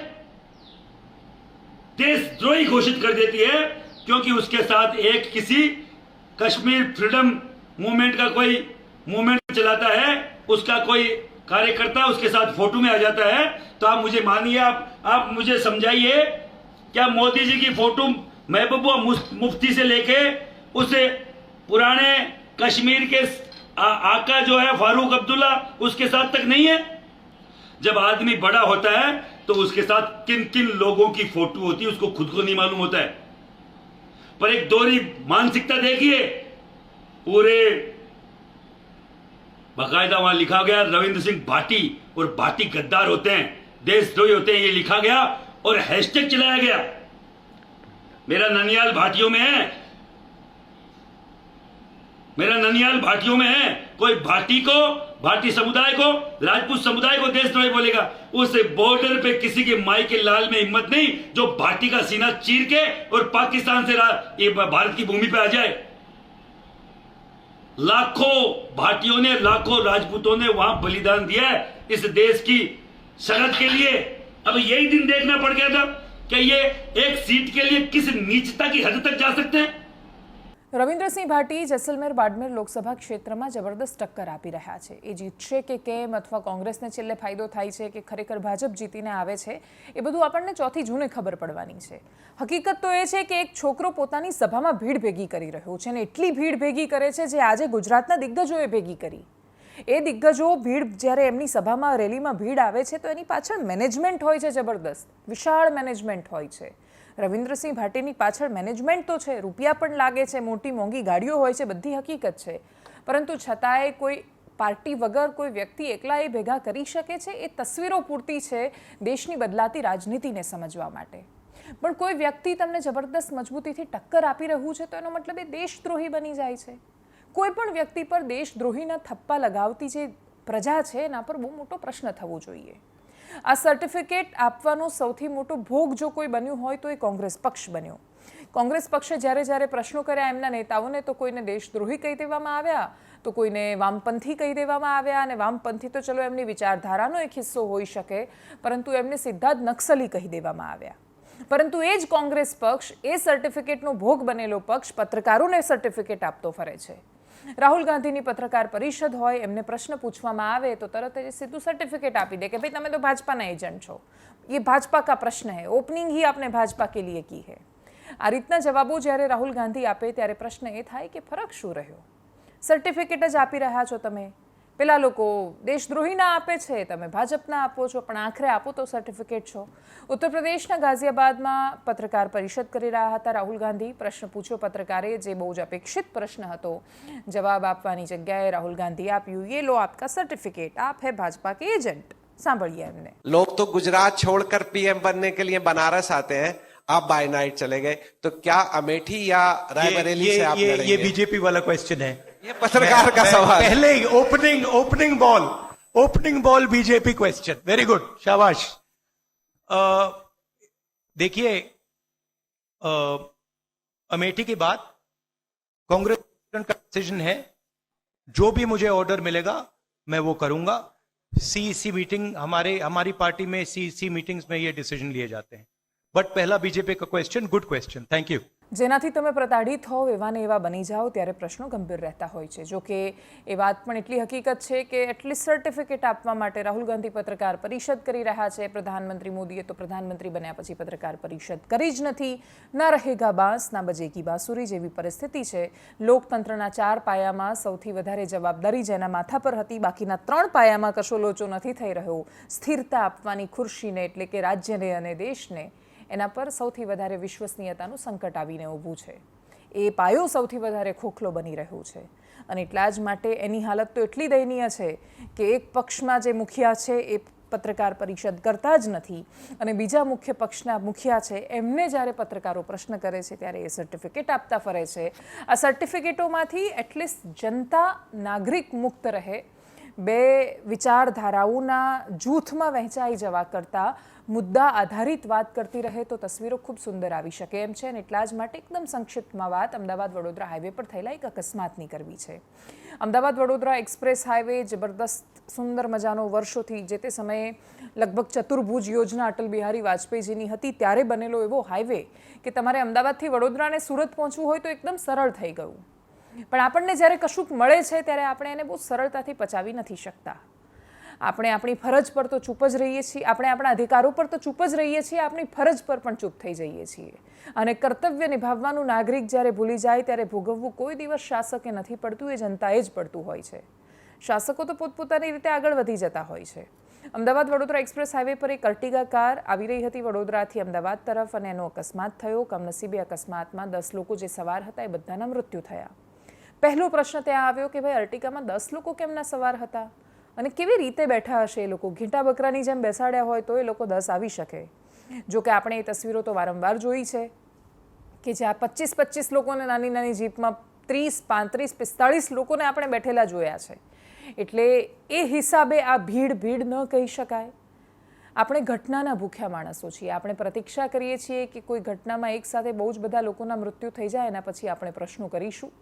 देशद्रोही घोषित कर देती है, क्योंकि उसके साथ एक किसी कश्मीर फ्रीडम मूवमेंट का कोई मूवमेंट चलाता है, उसका कोई कार्यकर्ता उसके साथ फोटो में आ जाता है. तो आप मुझे मानिए, आप मुझे समझाइए, क्या मोदी जी की फोटो महबूबा मुफ्ती से लेके उसे पुराने कश्मीर के आका जो है फारूक अब्दुल्ला उसके साथ तक नहीं है? जब आदमी बड़ा होता है तो उसके साथ किन किन लोगों की फोटो होती है उसको खुद को नहीं मालूम होता है. पर एक दोहरी मानसिकता देखिए, पूरे बाकायदा वहां लिखा गया रविंद्र सिंह भाटी और भाटी गद्दार होते हैं, देशद्रोही होते हैं, ये लिखा गया और हैशटैग चलाया गया. मेरा ननियाल भाटियों में है, मेरा ननियाल भाटियों में है. कोई भाटी समुदाय को, राजपूत समुदाय को देशद्रोही बोलेगा, उस बॉर्डर पे किसी के माई के लाल में हिम्मत नहीं जो भाटी का सीना चीर के और पाकिस्तान से ये भारत की भूमि पे आ जाए. लाखों भाटियों ने, लाखों राजपूतों ने वहां बलिदान दिया है इस देश की सरहद के लिए. अब यही दिन देखना पड़ गया था कि ये एक सीट के लिए किस नीचता की हद तक जा सकते हैं. રવિન્દ્રસિંહ ભાટી જેસલમેર બાડમેર લોકસભા ક્ષેત્રમાં જબરદસ્ત ટક્કર આપી રહ્યા છે. એ જીતશે કે કેમ, અથવા કોંગ્રેસને છેલ્લે ફાયદો થાય છે કે ખરેખર ભાજપ જીતીને આવે છે, એ બધું આપણને ચોથી જૂને ખબર પડવાની છે. હકીકત તો એ છે કે એક છોકરો પોતાની સભામાં ભીડ ભેગી કરી રહ્યો છે અને એટલી ભીડ ભેગી કરે છે જે આજે ગુજરાતના દિગ્ગજોએ ભેગી કરી. એ દિગ્ગજો ભીડ જ્યારે એમની સભામાં રેલીમાં ભીડ આવે છે તો એની પાછળ મેનેજમેન્ટ હોય છે, જબરદસ્ત વિશાળ મેનેજમેન્ટ હોય છે. રવિન્દ્રસિંહ ભાટીની પાછળ મેનેજમેન્ટ તો છે, રૂપિયા પણ લાગે છે, મોટી મોંઘી ગાડીઓ હોય છે, બધી હકીકત છે. પરંતુ છતાંય કોઈ પાર્ટી વગર કોઈ વ્યક્તિ એકલા એ ભેગા કરી શકે છે એ તસવીરો પૂરતી છે દેશની બદલાતી રાજનીતિને સમજવા માટે. પણ કોઈ વ્યક્તિ તમને જબરદસ્ત મજબૂતીથી ટક્કર આપી રહ્યું છે તો એનો મતલબ એ દેશદ્રોહી બની જાય છે. કોઈ પણ વ્યક્તિ પર દેશદ્રોહીના થપ્પા લગાવતી જે પ્રજા છે એના પર બહુ મોટો પ્રશ્ન થવો જોઈએ. આ સર્ટિફિકેટ આપવાનો સૌથી મોટો ભોગ જો કોઈ બન્યું હોય તો એ કોંગ્રેસ પક્ષ બન્યો. કોંગ્રેસ પક્ષે જ્યારે પ્રશ્નો કર્યા એમના નેતાઓને તો કોઈને દેશદ્રોહી કહી દેવામાં આવ્યા, તો કોઈને વામપંથી કહી દેવામાં આવ્યા. અને વામપંથી તો ચલો એમની વિચારધારાનો એક હિસ્સો હોઈ શકે, પરંતુ એમને સીધા જ નક્સલી કહી દેવામાં આવ્યા. પરંતુ એ જ કોંગ્રેસ પક્ષ, એ સર્ટિફિકેટનો ભોગ બનેલો પક્ષ પત્રકારોને સર્ટિફિકેટ આપતો ફરે છે. રાહુલ ગાંધીની પત્રકાર પરિષદ હોય, એમને પ્રશ્ન પૂછવામાં આવે તો તરત જ સીધું સર્ટિફિકેટ આપી દે કે ભાઈ તમે તો ભાજપાના એજન્ટ છો, ये भाजपा का प्रश्न है, ओपनिंग ही आपने भाजपा के लिए की है. આ રીતના જવાબો જ્યારે રાહુલ ગાંધી આપે ત્યારે પ્રશ્ન એ થાય કે ફરક શું રહ્યો? સર્ટિફિકેટ જ આપી રહ્યા છો તમે. પેલા લોકો દેશદ્રોહીના આપે છે, તમે ભાજપના આપો છો, પણ આખરે આપો તો સર્ટિફિકેટ છો. ઉત્તર પ્રદેશના ગાઝિયાબાદમાં પત્રકાર પરિષદ કરી રહ્યા હતા રાહુલ ગાંધી. પ્રશ્ન પૂછ્યો પત્રકારે, જે બહુ જ અપેક્ષિત પ્રશ્ન હતો. જવાબ આપવાની જગ્યાએ રાहुल गांधी આપ્યું, ये लो आपका सर्टिफिकेट, आप है भाजपा के एजेंट. सांभळिए एमने. लोग तो गुजरात छोड़कर पीएम बनने के लिए बनारस आते हैं, आप बाय नाइट चले गए, तो क्या अमेठी या रायबरेली से आप लड़ेंगे? ये बीजेपी वाला क्वेश्चन है. ये पत्रकार का सवाल. पहले ही opening ball BJP question. Very good, शाबाश. देखिए, अमेठी की बात कांग्रेस का डिसीजन है. जो भी मुझे ऑर्डर मिलेगा मैं वो करूंगा. सीईसी मीटिंग हमारी पार्टी में सीईसी मीटिंग्स में ये डिसीजन लिए जाते हैं. बट पहला बीजेपी का question, good question, thank you. જેનાથી તમે પ્રતાડિત હોવ એવા ને એવા બની જાઓ ત્યારે પ્રશ્નો ગંભીર રહેતા હોય છે. જો કે એ વાત પણ એટલી હકીકત છે કે એટલીસ્ટ સર્ટિફિકેટ આપવા માટે રાહુલ ગાંધી પત્રકાર પરિષદ કરી રહ્યા છે. પ્રધાનમંત્રી મોદીએ તો પ્રધાનમંત્રી બન્યા પછી પત્રકાર પરિષદ કરી જ નથી. ના રહેગા બાંસ ના બજેગી બાંસુરી જેવી પરિસ્થિતિ છે. લોકતંત્રના 4 પાયામાં સૌથી વધારે જવાબદારી જેના માથા પર હતી, બાકીના 3 પાયામાં કશો લોચો નથી થઈ રહ્યો. સ્થિરતા આપવાની ખુરશીને, એટલે કે રાજ્યને અને દેશને, એના પર સૌથી વધારે વિશ્વસનીયતાનું સંકટ આવીને ઊભું છે. એ પાયો સૌથી વધારે ખોખલો બની રહ્યું છે. અને એટલા જ માટે એની હાલત તો એટલી દયનીય છે કે એક પક્ષમાં જે મુખિયા છે એ પત્રકાર પરિષદ કરતા જ નથી, અને બીજા મુખ્ય પક્ષના મુખિયા છે એમને જ્યારે પત્રકારો પ્રશ્ન કરે છે ત્યારે એ સર્ટિફિકેટ આપતા ફરે છે. આ સર્ટિફિકેટોમાંથી એટલીસ્ટ જનતા, નાગરિક મુક્ત રહે, બે વિચારધારાઓના જૂથમાં વહેંચાઈ જવા કરતાં મુદ્દા આધારિત વાત કરતી રહે તો તસવીરો ખૂબ સુંદર આવી શકે એમ છે. અને એટલા જ માટે એકદમ સંક્ષિપ્તમાં વાત અમદાવાદ વડોદરા હાઈવે પર થયેલા એક અકસ્માતની કરવી છે. અમદાવાદ વડોદરા એક્સપ્રેસ હાઈવે જબરદસ્ત સુંદર મજાનો વર્ષોથી, જે તે સમયે લગભગ ચતુર્ભુજ યોજના અટલ બિહારી વાજપેયીજીની હતી ત્યારે બનેલો એવો હાઈવે કે તમારે અમદાવાદથી વડોદરા અને સુરત પહોંચવું હોય તો એકદમ સરળ થઈ ગયું. પણ આપણને જ્યારે કશુંક મળે છે ત્યારે આપણે એને બહુ સરળતાથી પચાવી નથી શકતા. આપણે આપણી ફરજ પર તો ચૂપ જ રહીએ છીએ, આપણે આપણા અધિકારો પર તો ચૂપ જ રહીએ છીએ, આપણી ફરજ પર પણ ચૂપ થઈ જઈએ છીએ. અને કર્તવ્ય નિભાવવાનું નાગરિક જ્યારે ભૂલી જાય ત્યારે ભોગવવું કોઈ દિવસ શાસકે નથી પડતું, એ જનતાએ જ પડતું હોય છે. શાસકો તો પોતપોતાની રીતે આગળ વધી જતા હોય છે. અમદાવાદ વડોદરા એક્સપ્રેસ હાઈવે પર એક અર્ટિગા કાર આવી રહી હતી વડોદરાથી અમદાવાદ તરફ, અને એનો અકસ્માત થયો. કમનસીબે અકસ્માતમાં 10 લોકો જે સવાર હતા એ બધાના મૃત્યુ થયા. પહેલો પ્રશ્ન ત્યાં આવ્યો કે ભાઈ અર્ટિગામાં 10 લોકો કેમના સવાર હતા અને કેવી રીતે બેઠા હશે એ લોકો? ઘીંટા બકરાની જેમ બેસાડ્યા હોય તો એ લોકો 10 આવી શકે. જો કે આપણે એ તસવીરો તો વારંવાર જોઈ છે કે જ્યાં 25-25 લોકોને નાની નાની જીપમાં 30, 35, 45 લોકોને આપણે બેઠેલા જોયા છે. એટલે એ હિસાબે આ ભીડ ન કહી શકાય. આપણે ઘટનાના ભૂખ્યા માણસો છીએ. આપણે પ્રતીક્ષા કરીએ છીએ કે કોઈ ઘટનામાં એકસાથે બહુ જ બધા લોકોના મૃત્યુ થઈ જાય, એના પછી આપણે પ્રશ્નો કરીશું.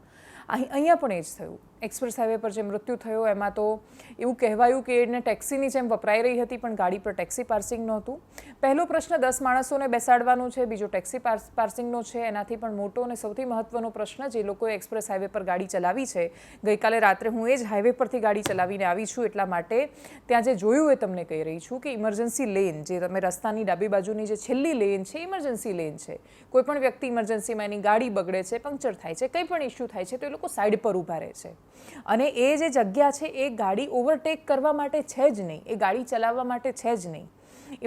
અહીંયા પણ એ જ થયું. એક્સપ્રેસ હાઈવે પર જે મૃત્યુ થયો એમાં તો એવું કહેવાયું કે એને ટેક્સીની જેમ વપરાઈ રહી હતી, પણ ગાડી પર ટેક્સી પાર્સિંગ નહોતું. પહેલો પ્રશ્ન 10 માણસોને બેસાડવાનો છે, બીજો ટેક્સી પાર્સિંગનો છે. એનાથી પણ મોટો અને સૌથી મહત્વનો પ્રશ્ન જે લોકોએ એક્સપ્રેસ હાઈવે પર ગાડી ચલાવી છે. ગઈકાલે રાત્રે હું એ જ હાઈવે પરથી ગાડી ચલાવીને આવી છું, એટલા માટે ત્યાં જે જોયું એ તમને કહી રહી છું કે ઇમરજન્સી લેન, જે તમે રસ્તાની ડાબી બાજુની જે છેલ્લી લેન છે, ઇમરજન્સી લેન છે. કોઈ પણ વ્યક્તિ ઇમરજન્સીમાં એની ગાડી બગડે છે, પંક્ચર થાય છે, કંઈ પણ ઇસ્યુ થાય છે તો એ લોકો સાઈડ પર ઊભા રહે છે. અને એ જે જગ્યા છે એ ગાડી ઓવરટેક કરવા માટે છે જ નહીં, એ ગાડી ચલાવવા માટે છે જ નહીં.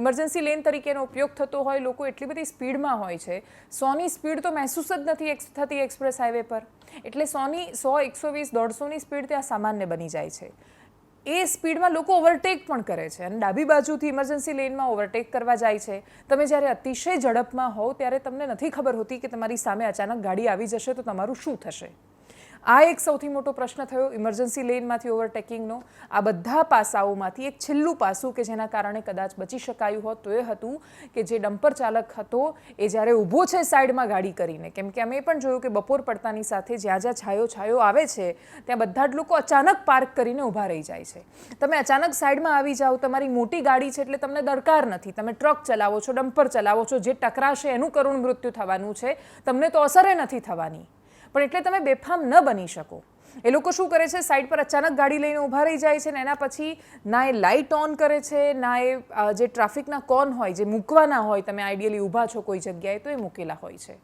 ઇમરજન્સી લેન તરીકેનો ઉપયોગ થતો હોય, લોકો એટલી બધી સ્પીડમાં હોય છે, 100ની સ્પીડ તો મહેસૂસ જ નથી થતી એક્સપ્રેસ હાઈવે પર. એટલે 100, 120, 150ની સ્પીડ ત્યાં સામાન્ય બની જાય છે. એ સ્પીડમાં લોકો ઓવરટેક પણ કરે છે અને ડાબી બાજુથી ઇમરજન્સી લેનમાં ઓવરટેક કરવા જાય છે. તમે જ્યારે અતિશય ઝડપમાં હોવ ત્યારે તમને નથી ખબર હોતી કે તમારી સામે અચાનક ગાડી આવી જશે તો તમારું શું થશે. આ એક સૌથી મોટો પ્રશ્ન થયો ઇમરજન્સી લેનમાંથી ઓવરટેકિંગનો. આ બધા પાસાઓમાંથી એક છેલ્લું પાસું કે જેના કારણે કદાચ બચી શકાયું હોત તો એ હતું કે જે ડમ્પર ચાલક હતો એ જ્યારે ઊભો છે સાઈડમાં ગાડી કરીને, કેમ કે અમે પણ જોયું કે બપોર પડતાની સાથે જ્યાં છાયો આવે છે ત્યાં બધા જ લોકો અચાનક પાર્ક કરીને ઊભા રહી જાય છે. તમે અચાનક સાઈડમાં આવી જાઓ, તમારી મોટી ગાડી છે એટલે તમને દરકાર નથી, તમે ટ્રક ચલાવો છો, ડમ્પર ચલાવો છો, જે ટકરાશે એનું કરુણ મૃત્યુ થવાનું છે, તમને તો અસરે નથી થવાની. પણ એટલે તમે બેફામ ન બની શકો. એ લોકો શું કરે છે, સાઈડ પર અચાનક ગાડી લઈને ઊભા રહી જાય છે ને એના પછી ના એ લાઇટ ઓન કરે છે, ના એ જે ટ્રાફિકના કોન હોય જે મૂકવાના હોય, તમે આઈડિયલી ઊભા છો કોઈ જગ્યાએ તો એ મૂકેલા હોય છે.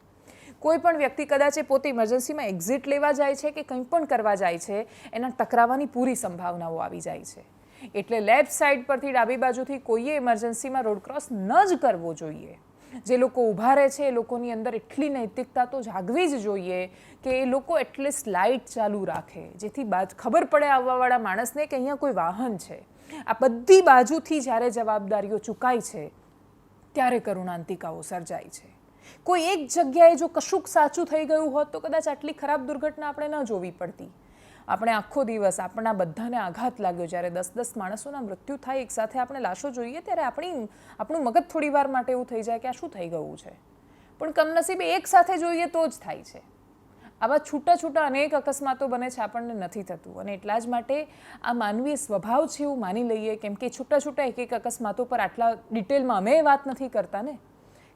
કોઈ પણ વ્યક્તિ કદાચ એ પોતે ઇમરજન્સીમાં એક્ઝિટ લેવા જાય છે કે કંઈ પણ કરવા જાય છે, એના ટકરાવાની પૂરી સંભાવનાઓ આવી જાય છે. એટલે લેફ્ટ સાઈડ પરથી ડાબી બાજુથી કોઈએ ઇમરજન્સીમાં રોડ ક્રોસ ન જ કરવો જોઈએ. જે લોકો ઊભા રહે છે એ લોકોની અંદર એટલી નૈતિકતા તો જાગવી જ જોઈએ કે એ લોકો એટલીસ્ટ લાઇટ ચાલુ રાખે, જેથી ખબર પડે આવવાવાળા માણસને કે અહીંયા કોઈ વાહન છે. આ બધી બાજુથી જ્યારે જવાબદારીઓ ચૂકાય છે ત્યારે કરુણાંતિકાઓ સર્જાય છે. કોઈ એક જગ્યાએ જો કશુંક સાચું થઈ ગયું હોત તો કદાચ આટલી ખરાબ દુર્ઘટના આપણે ન જોવી પડતી. આપણે આખો દિવસ આપણા બધાને આઘાત લાગ્યો જ્યારે 10-10 માણસોના મૃત્યુ થાય એકસાથે આપણે લાશો જોઈએ ત્યારે આપણું મગજ થોડી વાર માટે એવું થઈ જાય કે આ શું થઈ ગયું છે. પણ કમનસીબે એક સાથે જોઈએ તો જ થાય છે. આવા છૂટા છૂટા અનેક અકસ્માતો બને છે, આપણને નથી થતું. અને એટલા જ માટે આ માનવીય સ્વભાવ છે એવું માની લઈએ, કેમ કે છૂટા છૂટા એક અકસ્માતો પર આટલા ડિટેલમાં અમે વાત નથી કરતા ને.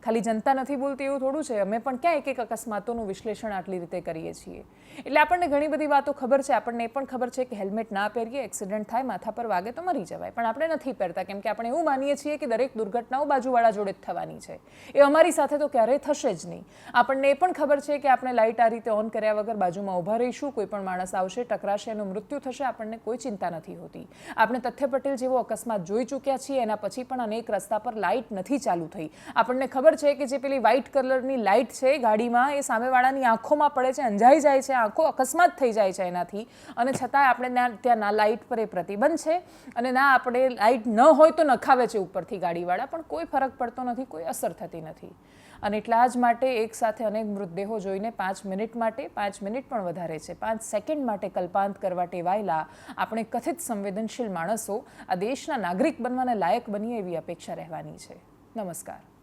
ખાલી જનતા નથી બોલતી એવું થોડું છે. અમે પણ ક્યાં એક અકસ્માતોનું વિશ્લેષણ આટલી રીતે કરીએ છીએ. એટલે આપણને ઘણી બધી વાતો ખબર છે. આપણને એ પણ ખબર છે કે હેલ્મેટ ના પહેરીએ, એક્સિડન્ટ થાય, માથા પર વાગે તો મરી જવાય. પણ આપણે નથી પહેરતા કેમ કે આપણે એવું માનીએ છીએ કે દરેક દુર્ઘટનાઓ બાજુવાળા જોડે જ થવાની છે. એ અમારી સાથે તો ક્યારેય થશે જ નહીં. આપણને એ પણ ખબર છે કે આપણે લાઇટ આ રીતે ઓન કર્યા વગર બાજુમાં ઊભા રહીશું, કોઈ પણ માણસ આવશે, ટકરાશે, એનું મૃત્યુ થશે, આપણને કોઈ ચિંતા નથી હોતી. આપણે તથ્ય પટેલ જેવો અકસ્માત જોઈ ચૂક્યા છીએ. એના પછી પણ અનેક રસ્તા પર લાઇટ નથી ચાલુ થઈ. આપણને ખબર છે કે જે પેલી વ્હાઇટ કલરની લાઇટ છે ગાડીમાં, એ સામેવાળાની આંખોમાં પડે છે, અંજાઈ જાય છે, આંખો અકસ્માત થઈ જાય છે એનાથી. અને છતાં આપણે ત્યાં ના લાઇટ પર એ પ્રતિબંધ છે અને ના આપણે લાઇટ ન હોય તો નખાવે છે ઉપરથી ગાડીવાળા, પણ કોઈ ફરક પડતો નથી, કોઈ અસર થતી નથી. અને એટલા જ માટે એક સાથે અનેક મૃતદેહો જોઈને 5 મિનિટ માટે, 5 મિનિટ પણ વધારે છે, 5 સેકન્ડ માટે કલ્પાંત કરવા ટેવાયેલા આપણે કથિત સંવેદનશીલ માણસો આ દેશના નાગરિક બનવાના લાયક બનીએ એવી અપેક્ષા રહેવાની છે. નમસ્કાર.